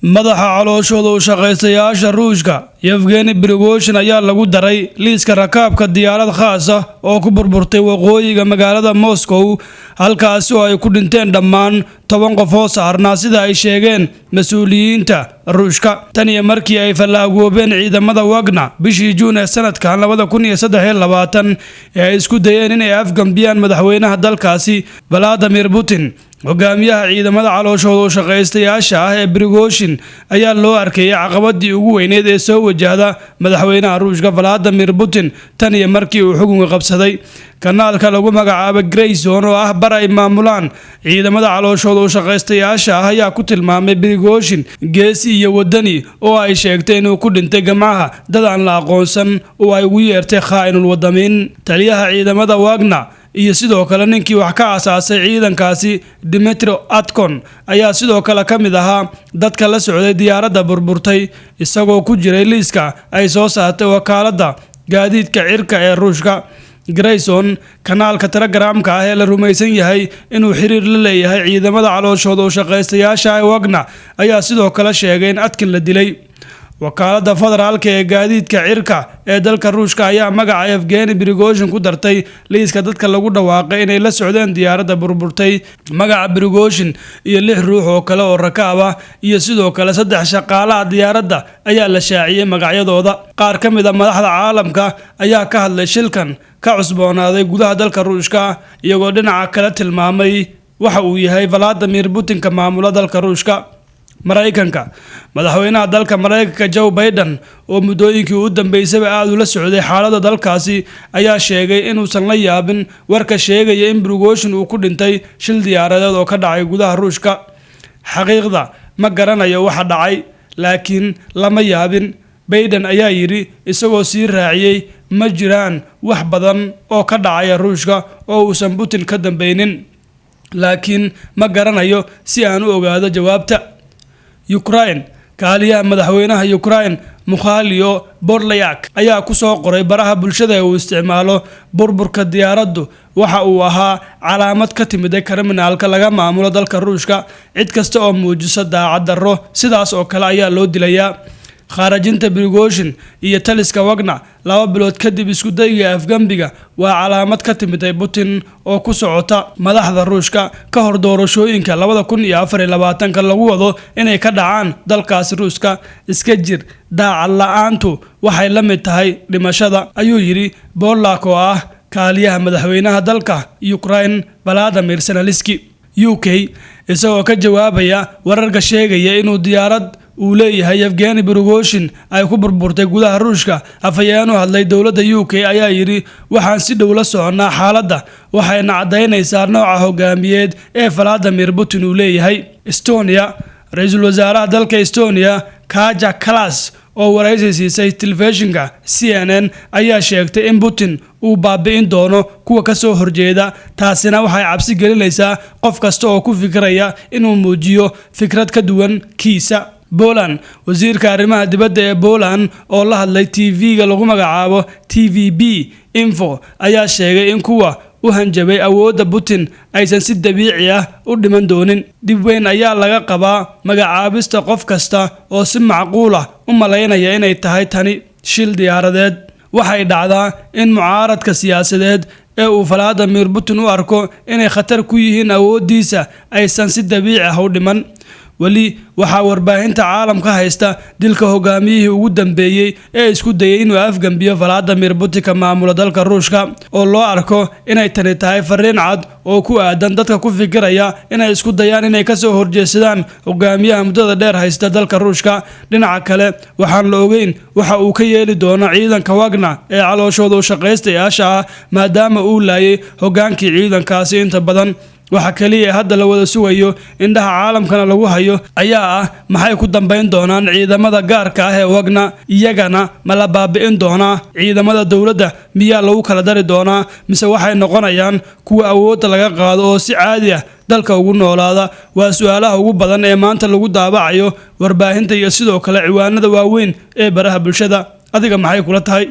madaxa calooshooda u shaqaystayaasha Ruushka Yevgeny Prigozhin ayaa lagu daray liiska rakaabka diyaarad khaas ah oo ku burburtay waqooyiga magaalada Moscow halkaas oo ay ku dhinteen dhammaan 10 qof oo saarnaa sida ay sheegeen mas'uuliyiinta Ruushka tan iyo markii ay fallaagoobeen ciidamada Wagner bishii Juun ee sanadkan 2023 ay isku dayeen inay afgambiyaan madaxweynaha dalkaasi Vladimir Putin hogaamiyaha ciidamada calooshooda u shaqaystayaasha ah ee Prigozhin ayaa loo arkay caqabadii ugu weyneed ee soo wajahda madaxweynaha Ruushka Vladimir Putin tan iyo markii uu xukunka qabsaday kanaalka lagu magacaabo Grayson oo ah bar ay maamulaan ciidamada calooshooda u shaqaystayaasha ah ayaa ku tilmaamay Prigozhin geesi iyo wadani oo ay sheegtay inuu ku dhintay gamaha dad aan la aqoonsan oo ay ugu yeertay khaa'inul wadamiin taliyaha ciidamada Wagner iyo sidoo kale ninkii wax ka aasaasay ciidankaasi Dmitry Atkon ayaa sidoo kale kamid ahaa dadka la socday diyaaradda burburtay isagoo ku jiray liiska ay soo saartay wakaaladda gaadiidka cirka ee Ruushka Grayson kanaalka Telegramka ah ee la rumaysan yahay inuu xiriir la leeyahay ciidamada calooshooda u shaqaystayaasha Wagner ayaa sidoo kale sheegay in Atkin la dilay wakaaladda federaalka ee gaadiidka cirka ee dalka Ruushka ayaa magaca Yevgeny Prigozhin ku dartay liiska dadka lagu dhawaaqay inay la socdeen diyaaradda burburtay magaca Prigozhin iyo 6 ruux oo kale oo rakaab ah iyo sidoo kale 3 shaqaalaha diyaaradda ayaa la shaaciyay magacyadooda qaar ka mid ah madaxda caalamka ayaa ka hadlay shilkan ka cusboonaaday gudaha dalka Ruushka iyagoo dhinaca kale tilmaamay waxa uu yahay Vladimir Putin ka maamula dalka Ruushka Mareykanka madaxweynaha dalka Mareykanka Joe Biden oo muddooyinkii u dambeysay aad ula socday xaaladda dalkaasi ayaa sheegay inuusan la yaabin warka sheegaya in Prigozhin uu ku dhintay shil diyaaradeed oo ka dhacay gudaha Ruushka xaqiiqda ma garanayo waxa dhacay laakiin lama yaabin Biden ayaa yiri isagoo sii raaciyay ma jiraan wax badan oo ka dhacaya Ruushka oo uusan Putin ka dambaynin laakiin ma garanayo si aan u ogaado jawaabta Ukraine kaaliyaha madaxweynaha Ukraine Mikhailo Podolyak ayaa ku soo qoray baraha bulshada ee uu isticmaalo burburka diyaaraddu waxa uu ahaa calaamad ka timid kriminaalka laga maamulo dalka Ruushka cid kasta oo muujisa daacad darro sidaas oo kale ayaa loo dilayaa kharajinta Prigozhin iyo taliska Wagner 2 bilood kadib isku dayga afgambiga waa calaamad ka timid Putin oo ku socota madaxda Ruushka ka hor doorashooyinka 2024 lagu wado inay ka dhacaan dalkaas Ruushka iska jir daacad la'aantu waxay la mid tahay dhimashada ayuu yiri Podolyak oo ah kaaliyaha madaxweynaha dalka Ukraine Volodymyr Zelensky UK isagoo ka jawaabaya wararka sheegaya inuu diyaarad uu leeyahay Yevgeny Prigozhin ay ku burburtay gudaha Ruushka afayeen u hadlay dawladda UK ayaa yiri waxaan si dhow la soconaa xaaladda waxayna cadeynaysaa nooca hogaamiyeed ee Vladimir Putin uu leeyahay Estonia ra'iisul wasaaraha dalka Estonia Kaja Kallas oo waraysi siisay telefishinka CNN ayaa sheegtay in Putin uu baabi'in doono kuwa ka soo horjeeda taasina waxay cabsi gelinaysaa qof kasta oo ku fikiraya inuu muujiyo fikrad ka duwan kiisa Poland wasiirka arrimaha dibadda ee Poland oo la hadlay TV-ga lagu magacaabo TVB Info ayaa sheegay in kuwa u hanjabay awoodda Putin aysan si dabiici ah u dhiman doonin dib weyn ayaa laga qabaa magacaabista qof kasta oo si macquul ah u maleynaya inay tahay tani shil diyaaradeed waxay dhacdaa in mucaaradka siyaasadeed ee uu Vladimir Putin u arko inay khatar ku yihiin awoodiisa aysan si dabiici ah u dhiman wali waxa warbaahinta caalamka haysta dilka hogaamiyihii ugu dambeeyay ee isku dayay inuu afgambiyo Vladimir Putin ka maamula dalka Ruushka oo loo arko inay tani tahay fariin cad oo ku aadan dadka ku fikiraya inay isku dayaan inay ka soo horjeesadaan hogaamiyaha muddada dheer haysta dalka Ruushka dhinaca kale waxaan la ogeyn waxa uu ka yeeli doono ciidanka Wagner ee calooshooda u shaqaystayaasha maadaama uu laayay hogaankii ciidankaasi inta badan waxa kaliya hadda la wada sugayo indhaha caalamkana lagu hayo ayaa ah maxay ku dambeyn doonaan ciidamada gaarka ah ee Wagner iyagana ma la baabi'in doonaa ciidamada dawladda miyaa lagu kala dari doonaa mise waxay noqonayaan kuwa awoodda laga qaado oo si caadi ah dalka ugu noolaada waa su'aalaha ugu badan ee maanta lagu daabacayo warbaahinta iyo sidoo kale ciwaanada waaweyn ee baraha bulshada adiga maxay kula tahay